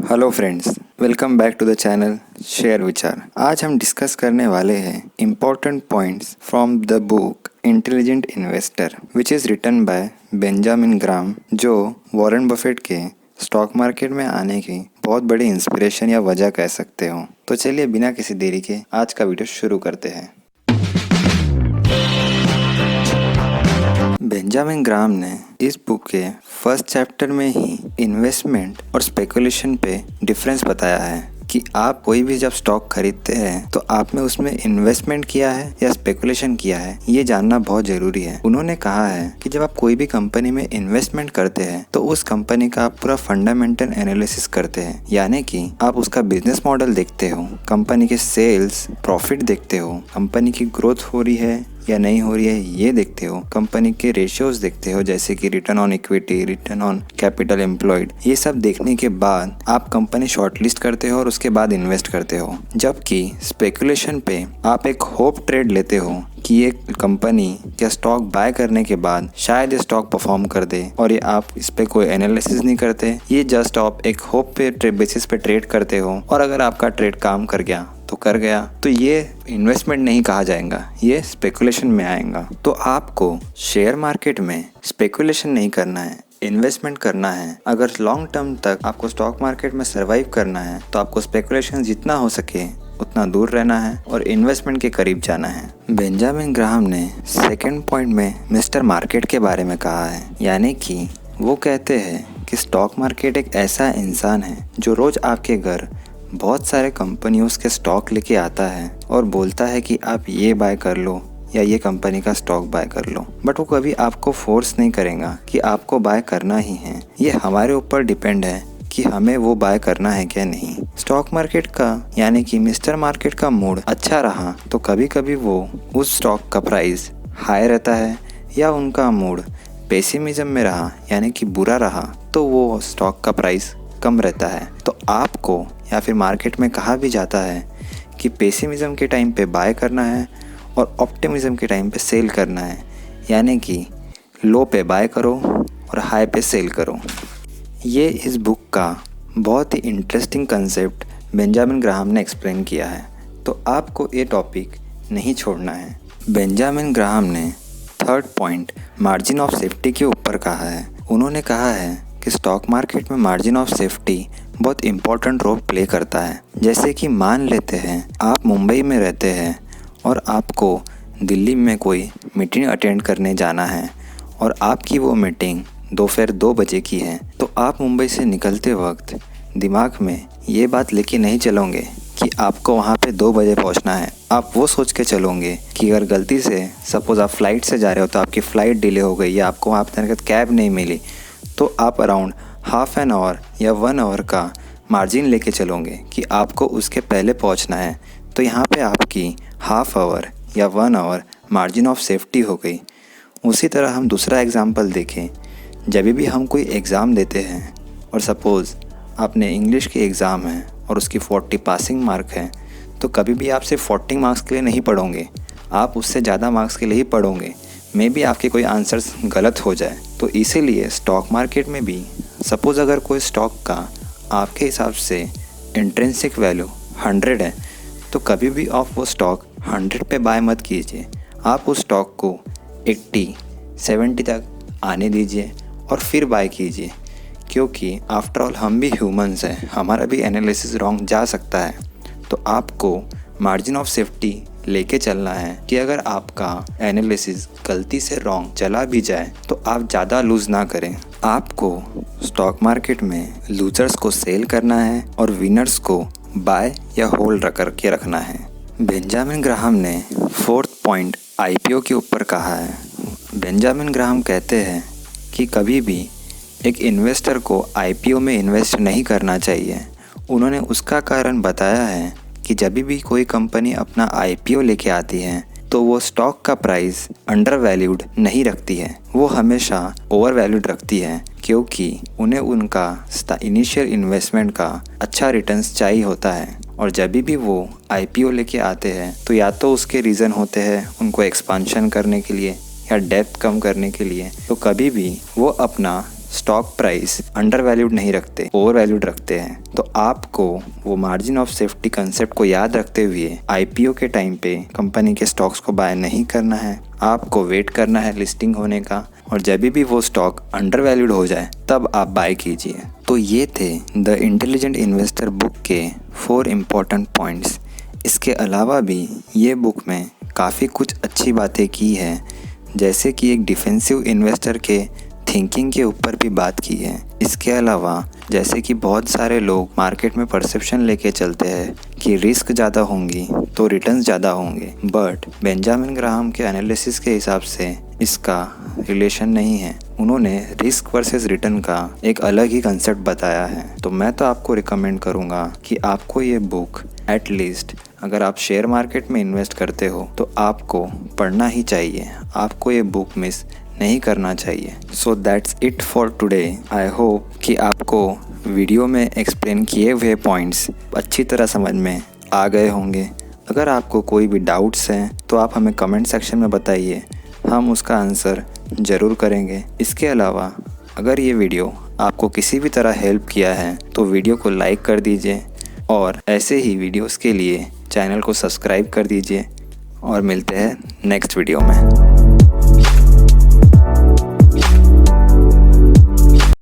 Hello friends, welcome back to the channel share विचार। आज हम डिस्कस करने वाले हैं important points from the book intelligent investor which is written by Benjamin Graham, जो Warren Buffett के स्टॉक मार्केट में आने की बहुत बड़ी इंस्पिरेशन या वजह कह सकते हो। तो चलिए बिना किसी देरी के आज का वीडियो शुरू करते हैं। बेंजामिन ग्राम ने इस बुक के फर्स्ट चैप्टर में ही इन्वेस्टमेंट और स्पेकुलेशन पे डिफरेंस बताया है कि आप कोई भी जब स्टॉक खरीदते हैं तो आपने उसमें इन्वेस्टमेंट किया है या स्पेकुलेशन किया है, ये जानना बहुत जरूरी है। उन्होंने कहा है कि जब आप कोई भी कंपनी में इन्वेस्टमेंट करते हैं तो उस कंपनी का आप पूरा फंडामेंटल एनालिसिस करते हैं, यानी कि आप उसका बिजनेस मॉडल देखते हो, कंपनी के सेल्स प्रॉफिट देखते हो, कंपनी की ग्रोथ हो रही है या नहीं हो रही है ये देखते हो, कंपनी के रेशियोज देखते हो जैसे कि return on equity, return on capital employed. ये सब देखने के बाद आप कंपनी शॉर्टलिस्ट करते हो और उसके बाद इन्वेस्ट करते हो। जबकि स्पेकुलेशन पे आप एक होप ट्रेड लेते हो कि ये कंपनी या स्टॉक बाय करने के बाद शायद ये स्टॉक परफॉर्म कर दे, और ये आप इस पे कोई एनालिसिस नहीं करते, ये जस्ट आप एक होप पे बेसिस पे ट्रेड करते हो, और अगर आपका ट्रेड काम कर गया तो कर गया, तो ये इन्वेस्टमेंट नहीं कहा जाएगा, ये स्पेकुलेशन में आएगा। तो आपको शेयर मार्केट में स्पेकुलेशन नहीं करना है, इन्वेस्टमेंट करना है। अगर लॉन्ग टर्म तक आपको स्टॉक मार्केट में सर्वाइव करना है तो आपको स्पेकुलेशन जितना हो सके उतना दूर रहना है और इन्वेस्टमेंट के करीब जाना है। बेंजामिन ग्राहम ने सेकंड पॉइंट में मिस्टर मार्केट के बारे में कहा है, यानी कि वो कहते हैं कि स्टॉक मार्केट एक ऐसा इंसान है जो रोज आपके घर बहुत सारे कंपनियों के स्टॉक लेके आता है और बोलता है कि आप ये बाय कर लो या ये कंपनी का स्टॉक बाय कर लो, बट वो कभी आपको फोर्स नहीं करेगा कि आपको बाय करना ही है। ये हमारे ऊपर डिपेंड है कि हमें वो बाय करना है क्या नहीं। स्टॉक मार्केट का यानी कि मिस्टर मार्केट का मूड अच्छा रहा तो कभी कभी वो उस स्टॉक का प्राइस हाई रहता है, या उनका मूड पेसिमिज्म में रहा यानी कि बुरा रहा तो वो स्टॉक का प्राइस कम रहता है। तो आपको या फिर मार्केट में कहा भी जाता है कि पेसिमिज्म के टाइम पे बाय करना है और ऑप्टिमिज्म के टाइम पे सेल करना है, यानी कि लो पे बाय करो और हाई पे सेल करो। ये इस बुक का बहुत ही इंटरेस्टिंग कंसेप्ट बेंजामिन ग्राहम ने एक्सप्लेन किया है, तो आपको ये टॉपिक नहीं छोड़ना है। बेंजामिन ग्राहम ने third point margin of safety के ऊपर कहा है। उन्होंने कहा है कि स्टॉक मार्केट में मार्जिन ऑफ सेफ्टी बहुत इम्पोर्टेंट रोल प्ले करता है। जैसे कि मान लेते हैं आप मुंबई में रहते हैं और आपको दिल्ली में कोई मीटिंग अटेंड करने जाना है और आपकी वो मीटिंग दोपहर 2 बजे की है, तो आप मुंबई से निकलते वक्त दिमाग में ये बात लेके नहीं चलोगे कि आपको वहाँ पे 2 बजे पहुँचना है। आप वो सोच के चलोगे कि अगर गलती से सपोज़ आप फ्लाइट से जा रहे हो तो आपकी फ़्लाइट डिले हो गई या आपको वहाँ पर कैब नहीं मिली, तो आप अराउंड हाफ एन आवर या 1 आवर का मार्जिन लेके चलोगे कि आपको उसके पहले पहुंचना है। तो यहाँ पे आपकी हाफ आवर या 1 आवर मार्जिन ऑफ सेफ्टी हो गई। उसी तरह हम दूसरा एग्जांपल देखें, जब भी हम कोई एग्ज़ाम देते हैं और सपोज़ आपने इंग्लिश की एग्ज़ाम है और उसकी 40 पासिंग मार्क है, तो कभी भी आप सिर्फ 40 मार्क्स के लिए नहीं पढ़ोगे, आप उससे ज़्यादा मार्क्स के लिए ही पढ़ोगे। मे बी आपके कोई आंसर्स गलत हो जाए। तो इसीलिए स्टॉक मार्केट में भी सपोज़ अगर कोई स्टॉक का आपके हिसाब से इंट्रिंसिक वैल्यू 100 है, तो कभी भी आप वो स्टॉक 100 पे बाय मत कीजिए। आप उस स्टॉक को 80, 70 तक आने दीजिए और फिर बाय कीजिए, क्योंकि आफ्टर ऑल हम भी ह्यूमंस हैं, हमारा भी एनालिसिस रॉन्ग जा सकता है। तो आपको मार्जिन ऑफ सेफ्टी लेके चलना है कि अगर आपका एनालिसिस गलती से रॉन्ग चला भी जाए तो आप ज़्यादा लूज़ ना करें। आपको स्टॉक मार्केट में लूजर्स को सेल करना है और विनर्स को बाय या होल्ड करके रखना है। बेंजामिन ग्राहम ने फोर्थ पॉइंट आईपीओ के ऊपर कहा है। बेंजामिन ग्राहम कहते हैं कि कभी भी एक इन्वेस्टर को आईपीओ में इन्वेस्ट नहीं करना चाहिए। उन्होंने उसका कारण बताया है कि जब भी कोई कंपनी अपना आईपीओ लेके आती है तो वो स्टॉक का प्राइस अंडर वैल्यूड नहीं रखती है, वो हमेशा ओवर वैल्यूड रखती है, क्योंकि उन्हें उनका इनिशियल इन्वेस्टमेंट का अच्छा रिटर्न्स चाहिए होता है। और जब भी वो आईपीओ लेके आते हैं तो या तो उसके रीज़न होते हैं उनको एक्सपांशन करने के लिए या डेप्थ कम करने के लिए, तो कभी भी वो अपना स्टॉक प्राइस अंडर वैल्यूड नहीं रखते, ओवर वैल्यूड रखते हैं। तो आपको वो मार्जिन ऑफ सेफ्टी कंसेप्ट को याद रखते हुए IPO के टाइम पे कंपनी के स्टॉक्स को बाय नहीं करना है। आपको वेट करना है लिस्टिंग होने का, और जब भी वो स्टॉक अंडर वैल्यूड हो जाए तब आप बाय कीजिए। तो ये थे द इंटेलिजेंट इन्वेस्टर बुक के 4 इम्पॉर्टेंट पॉइंट्स। इसके अलावा भी ये बुक में काफ़ी कुछ अच्छी बातें की है, जैसे कि एक डिफेंसिव इन्वेस्टर के थिंकिंग के ऊपर भी बात की है। इसके अलावा जैसे कि बहुत सारे लोग मार्केट में परसेप्शन लेके चलते हैं कि रिस्क ज़्यादा होंगी तो रिटर्न्स ज़्यादा होंगे, बट बेंजामिन ग्राहम के एनालिसिस के हिसाब से इसका रिलेशन नहीं है। उन्होंने रिस्क वर्सेस रिटर्न का एक अलग ही कंसेप्ट बताया है। तो मैं तो आपको रिकमेंड करूँगा कि आपको ये बुक एटलीस्ट अगर आप शेयर मार्केट में इन्वेस्ट करते हो तो आपको पढ़ना ही चाहिए, आपको ये बुक मिस नहीं करना चाहिए। So that's it for today. I hope कि आपको वीडियो में एक्सप्लेन किए हुए पॉइंट्स अच्छी तरह समझ में आ गए होंगे। अगर आपको कोई भी डाउट्स हैं तो आप हमें कमेंट सेक्शन में बताइए, हम उसका आंसर ज़रूर करेंगे। इसके अलावा अगर ये वीडियो आपको किसी भी तरह हेल्प किया है तो वीडियो को लाइक कर दीजिए, और ऐसे ही वीडियोस के लिए चैनल को सब्सक्राइब कर दीजिए, और मिलते हैं नेक्स्ट वीडियो में।